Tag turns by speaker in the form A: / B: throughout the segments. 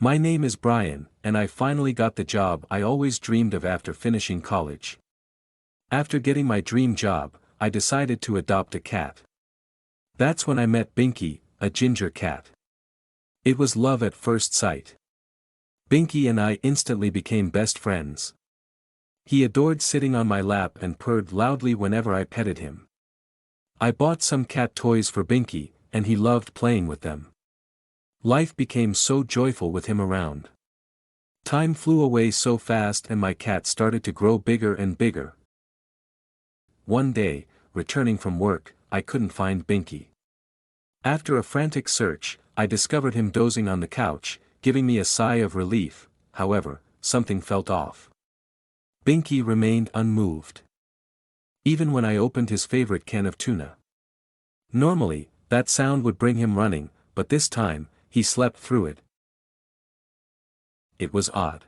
A: My name is Brian, and I finally got the job I always dreamed of after finishing college. After getting my dream job, I decided to adopt a cat. That's when I met Binky, a ginger cat. It was love at first sight. Binky and I instantly became best friends. He adored sitting on my lap and purred loudly whenever I petted him. I bought some cat toys for Binky, and he loved playing with them. Life became so joyful with him around. Time flew away so fast and my cat started to grow bigger and bigger. One day, returning from work, I couldn't find Binky. After a frantic search, I discovered him dozing on the couch, giving me a sigh of relief. However, something felt off. Binky remained unmoved. Even when I opened his favorite can of tuna. Normally, that sound would bring him running, but this time, he slept through it. It was odd.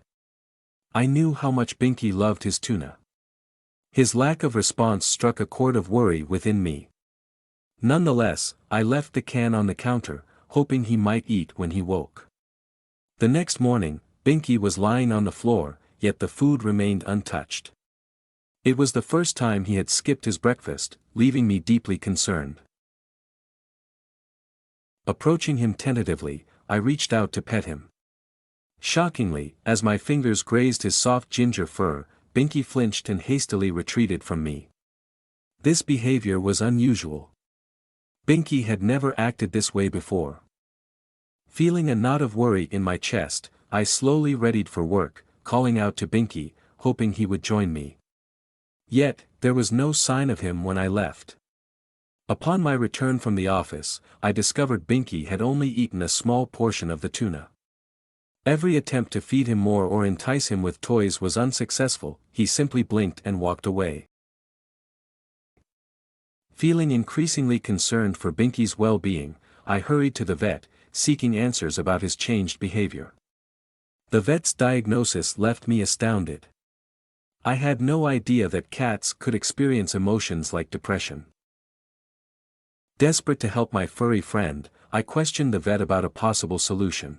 A: I knew how much Binky loved his tuna. His lack of response struck a chord of worry within me. Nonetheless, I left the can on the counter, hoping he might eat when he woke. The next morning, Binky was lying on the floor, yet the food remained untouched. It was the first time he had skipped his breakfast, leaving me deeply concerned. Approaching him tentatively, I reached out to pet him. Shockingly, as my fingers grazed his soft ginger fur, Binky flinched and hastily retreated from me. This behavior was unusual. Binky had never acted this way before. Feeling a knot of worry in my chest, I slowly readied for work, calling out to Binky, hoping he would join me. Yet, there was no sign of him when I left. Upon my return from the office, I discovered Binky had only eaten a small portion of the tuna. Every attempt to feed him more or entice him with toys was unsuccessful, he simply blinked and walked away. Feeling increasingly concerned for Binky's well-being, I hurried to the vet, seeking answers about his changed behavior. The vet's diagnosis left me astounded. I had no idea that cats could experience emotions like depression. Desperate to help my furry friend, I questioned the vet about a possible solution.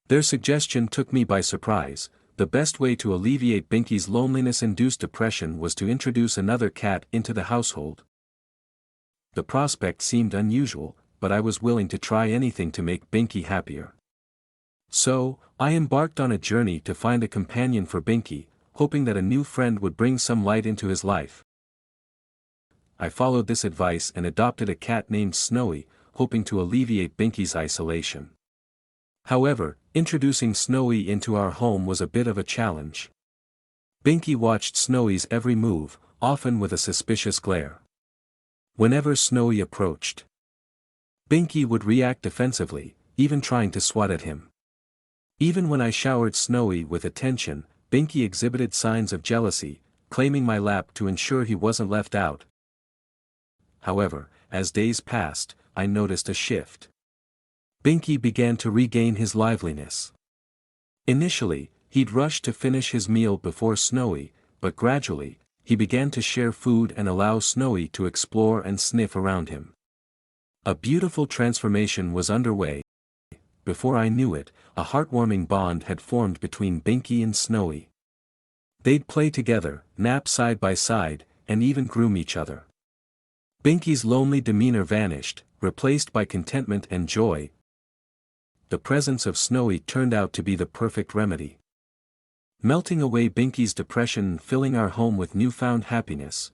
A: Their suggestion took me by surprise. The best way to alleviate Binky's loneliness-induced depression was to introduce another cat into the household. The prospect seemed unusual, but I was willing to try anything to make Binky happier. So, I embarked on a journey to find a companion for Binky, hoping that a new friend would bring some light into his life. I followed this advice and adopted a cat named Snowy, hoping to alleviate Binky's isolation. However, introducing Snowy into our home was a bit of a challenge. Binky watched Snowy's every move, often with a suspicious glare. Whenever Snowy approached, Binky would react defensively, even trying to swat at him. Even when I showered Snowy with attention, Binky exhibited signs of jealousy, claiming my lap to ensure he wasn't left out. However, as days passed, I noticed a shift. Binky began to regain his liveliness. Initially, he'd rush to finish his meal before Snowy, but gradually, he began to share food and allow Snowy to explore and sniff around him. A beautiful transformation was underway. Before I knew it, a heartwarming bond had formed between Binky and Snowy. They'd play together, nap side by side, and even groom each other. Binky's lonely demeanor vanished, replaced by contentment and joy. The presence of Snowy turned out to be the perfect remedy, melting away Binky's depression and filling our home with newfound happiness.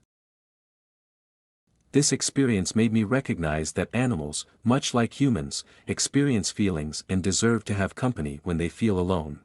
A: This experience made me recognize that animals, much like humans, experience feelings and deserve to have company when they feel alone.